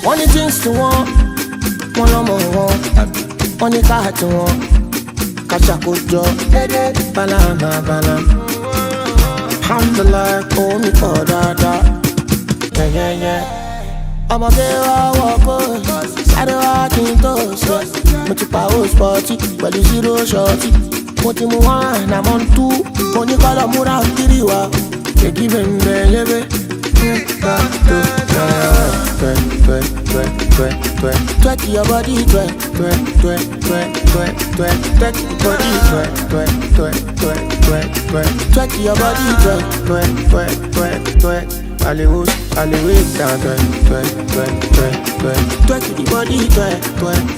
Wọ́n ní things tí wọ́n lọ́mọ wọn, wọ́n ní káàtì wọn, kàṣàkójọ, balama. Alhamdulillah, omi pọ̀ dáadáa, yeah. Ọmọge wa wọ́pọ̀, sáré wá kí n tó ṣe. Mo ti pa ó spọ́tì pẹ̀lú zero ṣọ́ọ̀tì. Mo ti mú one, àmọ́ ń tú. Mo ní kọ́lọ̀ múra kiri wa, èdè bẹ̀rẹ̀ yébé. Twerk your body, twerk your body, twerk your body, twerk. Allez, down, twerk your body, twerk.